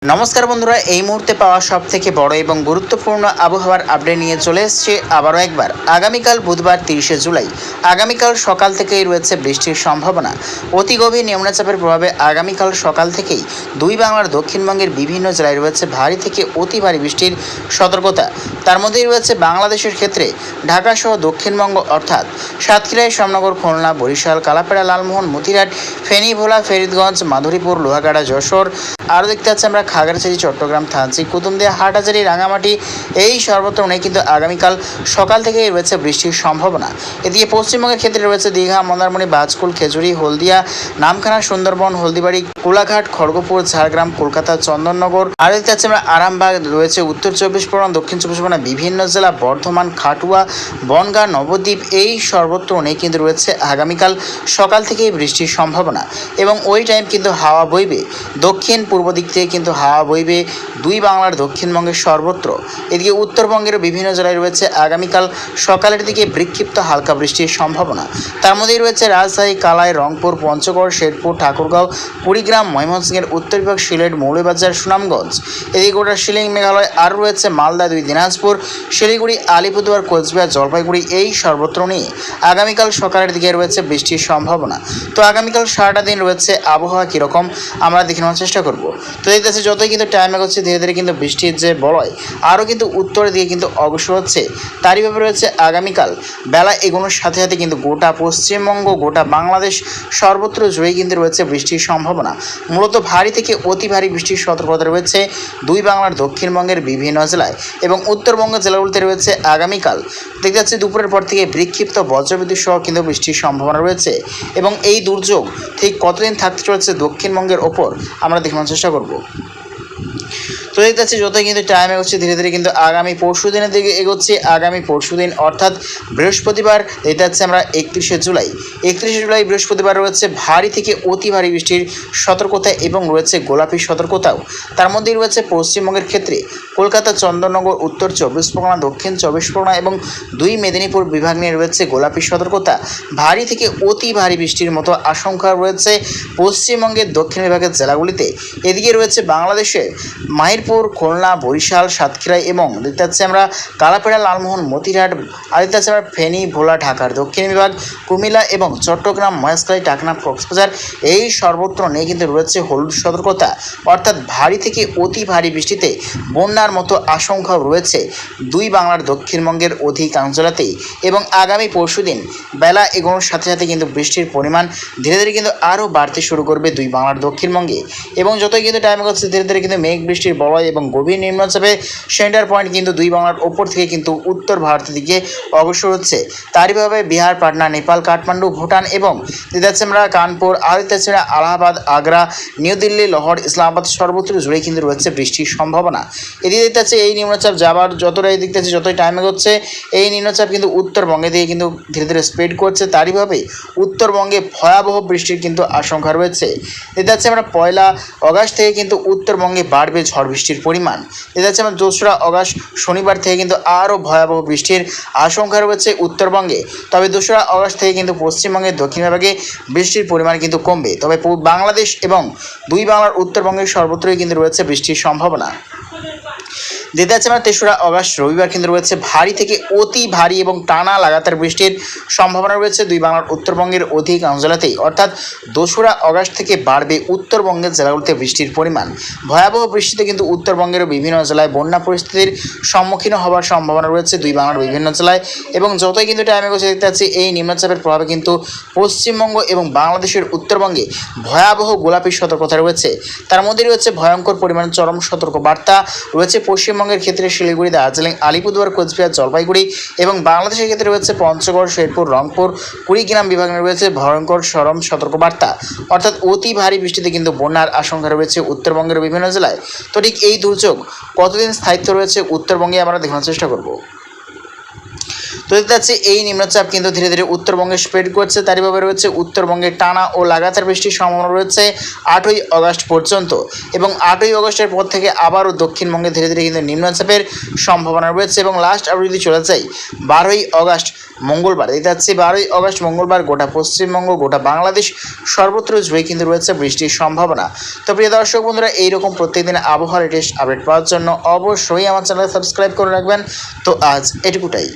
নমস্কার বন্ধুরা, এই মুহূর্তে পাওয়া সবথেকে বড় এবং গুরুত্বপূর্ণ আবহাওয়ার আপডেট নিয়ে চলে এসেছে আবারও একবার। আগামীকাল বুধবার 30শে জুলাই আগামীকাল সকাল থেকেই রয়েছে বৃষ্টির সম্ভাবনা। অতি গভীর নিম্নচাপের প্রভাবে আগামীকাল সকাল থেকেই দুই বাংলার দক্ষিণবঙ্গের বিভিন্ন জেলায় রয়েছে ভারী থেকে অতি ভারী বৃষ্টির সতর্কতা। তার মধ্যেই রয়েছে বাংলাদেশের ক্ষেত্রে ঢাকা সহ দক্ষিণবঙ্গ অর্থাৎ সাতক্ষীরা, শ্যামনগর, খুলনা, বরিশাল, কালাপাড়া, লালমোহন, মতিরাট, ফেনী, ভোলা, ফরিদগঞ্জ, মাধুরীপুর, লোহাগাড়া, যশোর, আরও দেখতে পাচ্ছি আমরা খাগড়াছড়ি, চট্টগ্রাম, থানচি, কুতুবদিয়া, হাটহাজারী, রাঙামাটি এই সর্বত্র নেই কিন্তু আগামীকাল সকাল থেকেই রয়েছে বৃষ্টির সম্ভাবনা। এদিকে পশ্চিমবঙ্গের ক্ষেত্রে রয়েছে দীঘা, মন্দারমণি, বাজকুল, খেজুরি, হলদিয়া, নামখানা, সুন্দরবন, হলদিবাড়ি, কোলাঘাট, খড়গপুর, ঝাড়গ্রাম, কলকাতা, চন্দননগর, আর দেখতে পাচ্ছি আমরা আরামবাগ, রয়েছে উত্তর চব্বিশ পরগনা, দক্ষিণ চব্বিশ পরগনা, বিভিন্ন জেলা, বর্ধমান, খাটুয়া, বনগাঁ, নবদ্বীপ এই সর্বত্র নেই কিন্তু রয়েছে আগামীকাল সকাল থেকেই বৃষ্টির সম্ভাবনা। এবং ওই টাইম কিন্তু হাওয়া বইবে দক্ষিণ পূর্ব দিক থেকে কিন্তু হাওয়া বইবে দুই বাংলার দক্ষিণবঙ্গের সর্বত্র। এদিকে উত্তরবঙ্গের বিভিন্ন জেলায় রয়েছে আগামীকাল সকালের দিকে বিক্ষিপ্ত হালকা বৃষ্টির সম্ভাবনা। তার মধ্যেই রয়েছে রাজশাহী, কালাই, রংপুর, পঞ্চগড়, শেরপুর, ঠাকুরগাঁও, কুড়িগ্রাম, ময়মনসিংহের উত্তর বিভাগ, সিলেট, মৌলভীবাজার, সুনামগঞ্জ, এদিকে গোটা শিলিং, মেঘালয়, আর রয়েছে মালদা, দুই দিনাজপুর, শিলিগুড়ি, আলিপুরদুয়ার, কোচবিহার, জলপাইগুড়ি এই সর্বত্র নিয়ে আগামীকাল সকালের দিকে রয়েছে বৃষ্টির সম্ভাবনা। তো আগামীকাল সারাটা দিন রয়েছে আবহাওয়া কীরকম আমরা দেখে নেওয়ার চেষ্টা করব। তো দেখতেছি যতই কিন্তু টাইম এগোচ্ছে ধীরে ধীরে কিন্তু বৃষ্টির যে বলয় আরও কিন্তু উত্তরের দিকে কিন্তু অগ্রসর হচ্ছে। তারই ব্যাপারে রয়েছে আগামীকাল বেলা এগোনোর সাথে সাথে কিন্তু গোটা পশ্চিমবঙ্গ, গোটা বাংলাদেশ সর্বত্র জুড়েই কিন্তু রয়েছে বৃষ্টির সম্ভাবনা। মূলত ভারী থেকে অতি ভারী বৃষ্টির সতর্কতা রয়েছে দুই বাংলার দক্ষিণবঙ্গের বিভিন্ন জেলায় এবং উত্তরবঙ্গের জেলাগুলিতে রয়েছে আগামীকাল দেখতে যাচ্ছে দুপুরের পর থেকে বিক্ষিপ্ত বজ্রবিদ্যুৎ সহ কিন্তু বৃষ্টির সম্ভাবনা রয়েছে। এবং এই দুর্যোগ ঠিক কতদিন থাকতে চলেছে দক্ষিণবঙ্গের ওপর আমরা দেখানোর চেষ্টা করব। তো দেখতে পাচ্ছি যতই কিন্তু টাইম এগোচ্ছে ধীরে ধীরে কিন্তু আগামী পরশু দিনের দিকে এগোচ্ছে। আগামী পরশু দিন অর্থাৎ বৃহস্পতিবার দেখতে পাচ্ছি আমরা 31শে জুলাই বৃহস্পতিবার রয়েছে ভারী থেকে অতি ভারী বৃষ্টির সতর্কতা এবং রয়েছে গোলাপি সতর্কতাও। তার মধ্যেই রয়েছে পশ্চিমবঙ্গের ক্ষেত্রে কলকাতা, চন্দননগর, উত্তর চব্বিশ পরগনা, দক্ষিণ চব্বিশ পরগনা এবং দুই মেদিনীপুর বিভাগ নিয়ে রয়েছে গোলাপি সতর্কতা। ভারী থেকে অতি ভারী বৃষ্টির মতো আশঙ্কা রয়েছে পশ্চিমবঙ্গের দক্ষিণ বিভাগের জেলাগুলিতে। এদিকে রয়েছে বাংলাদেশের মাহিরপুর, খুলনা, বরিশাল, সাতক্ষীরা এবং দেখতে পাচ্ছি আমরা কালাপাড়া, লালমোহন, মতিরাট, আর দেখতে পাচ্ছি আমরা ফেনী, ভোলা, ঢাকার দক্ষিণ বিভাগ, কুমিল্লা এবং চট্টগ্রাম, মহেশখালী, টাকনাফ, কক্সবাজার এই সর্বত্র নেই কিন্তু রয়েছে হলুদ সতর্কতা। অর্থাৎ ভারী থেকে অতি ভারী বৃষ্টিতে বন্যার মতো আশঙ্কাও রয়েছে দুই বাংলার দক্ষিণবঙ্গের অধিকাংশ জেলাতেই। এবং আগামী পরশুদিন বেলা এগোনোর সাথে সাথে কিন্তু বৃষ্টির পরিমাণ ধীরে ধীরে কিন্তু আরও বাড়তে শুরু করবে দুই বাংলার দক্ষিণবঙ্গে। এবং যতই কিন্তু টাইম এগোচ্ছে ধীরে ধীরে কিন্তু মেঘ বৃষ্টির বলয় এবং গভীর নিম্নচাপে সেন্টার পয়েন্ট কিন্তু দুই বাংলার ওপর থেকে কিন্তু উত্তর ভারতের দিকে অগ্রসর হচ্ছে। তারইভাবে বিহার, পাটনা, নেপাল, কাঠমান্ডু, ভুটান এবং দেখতে পাচ্ছি আমরা কানপুর, আর দেখতে পাচ্ছি আমরা আলাহাবাদ, আগ্রা, নিউ দিল্লি, লাহোর, ইসলামাবাদ সর্বত্র জুড়ে কিন্তু রয়েছে বৃষ্টির সম্ভাবনা। এদিকে দেখতে পাচ্ছি এই নিম্নচাপ যাবার যতটাই দেখতে পাচ্ছি যতই টাইম এগোচ্ছে এই নিম্নচাপ কিন্তু উত্তরবঙ্গে দিয়ে কিন্তু ধীরে ধীরে স্প্রেড করছে। তারইভাবে উত্তরবঙ্গে ভয়াবহ বৃষ্টির কিন্তু আশঙ্কা রয়েছে। দেখতে পাচ্ছি আমরা 1 আগস্ট থেকে কিন্তু উত্তরবঙ্গে বাড়বে ঝড় বৃষ্টির পরিমাণ। দেখা যাচ্ছে আমরা 2রা আগস্ট শনিবার থেকে কিন্তু আরও ভয়াবহ বৃষ্টির আশঙ্কা রয়েছে উত্তরবঙ্গে। তবে 2রা আগস্ট থেকে কিন্তু পশ্চিমবঙ্গের দক্ষিণ বিভাগে বৃষ্টির পরিমাণ কিন্তু কমবে। তবে বাংলাদেশ এবং দুই বাংলার উত্তরবঙ্গের সর্বত্রই কিন্তু রয়েছে বৃষ্টির সম্ভাবনা। দেখতে যাচ্ছে আমরা 3রা আগস্ট রবিবার কিন্তু রয়েছে ভারী থেকে অতি ভারী এবং টানা লাগাতার বৃষ্টির সম্ভাবনা রয়েছে দুই বাংলার উত্তরবঙ্গের অধিকাংশ জেলাতেই। অর্থাৎ 2রা আগস্ট থেকে বাড়বে উত্তরবঙ্গের জেলাগুলিতে বৃষ্টির পরিমাণ। ভয়াবহ বৃষ্টিতে কিন্তু উত্তরবঙ্গের বিভিন্ন জেলায় বন্যা পরিস্থিতির সম্মুখীন হওয়ার সম্ভাবনা রয়েছে দুই বাংলার বিভিন্ন জেলায়। এবং যতই কিন্তু টাইম এগোচ্ছে দেখতে পাচ্ছি এই নিম্নচাপের প্রভাবে কিন্তু পশ্চিমবঙ্গ এবং বাংলাদেশের উত্তরবঙ্গে ভয়াবহ গোলাপি সতর্কতা রয়েছে। তার মধ্যে রয়েছে ভয়ঙ্কর পরিমাণ চরম সতর্ক বার্তা রয়েছে পশ্চিমবঙ্গের ক্ষেত্রে শিলিগুড়ি, দার্জিলিং, আলিপুরদুয়ার, কোচবিহার, জলপাইগুড়ি এবং বাংলাদেশের ক্ষেত্রে রয়েছে পঞ্চগড়, শেরপুর, রংপুর, কুড়িগ্রাম বিভাগে রয়েছে ভয়ঙ্কর চরম সতর্কবার্তা। অর্থাৎ অতি ভারী বৃষ্টিতে কিন্তু বন্যার আশঙ্কা রয়েছে উত্তরবঙ্গের বিভিন্ন জেলায়। তো ঠিক এই দুর্যোগ কতদিন স্থায়িত্ব রয়েছে উত্তরবঙ্গে আমরা দেখানোর চেষ্টা করব। তো তো দেখতে পাচ্ছি এই নিম্নচাপ কিন্তু ধীরে ধীরে উত্তরবঙ্গে স্প্রেড করছে, তারই ভাবে রয়েছে উত্তরবঙ্গে টানা ও লাগাতার বৃষ্টির সম্ভাবনা রয়েছে 8ই আগস্ট পর্যন্ত, এবং 8ই আগস্টের পর থেকে আবারও দক্ষিণবঙ্গে ধীরে ধীরে কিন্তু নিম্নচাপের সম্ভাবনা রয়েছে। এবং লাস্ট আবার যদি চলে যাই 12ই আগস্ট মঙ্গলবার, দেখতে পাচ্ছি 12ই আগস্ট মঙ্গলবার গোটা পশ্চিমবঙ্গ, গোটা বাংলাদেশ সর্বত্র জুড়ে কিন্তু রয়েছে বৃষ্টির সম্ভাবনা। তো প্রিয় দর্শক বন্ধুরা, এইরকম প্রত্যেকদিন আবহাওয়ার লেটেস্ট আপডেট পাওয়ার জন্য অবশ্যই আমার চ্যানেল সাবস্ক্রাইব করে রাখবেন। তো আজ এটুকুটাই।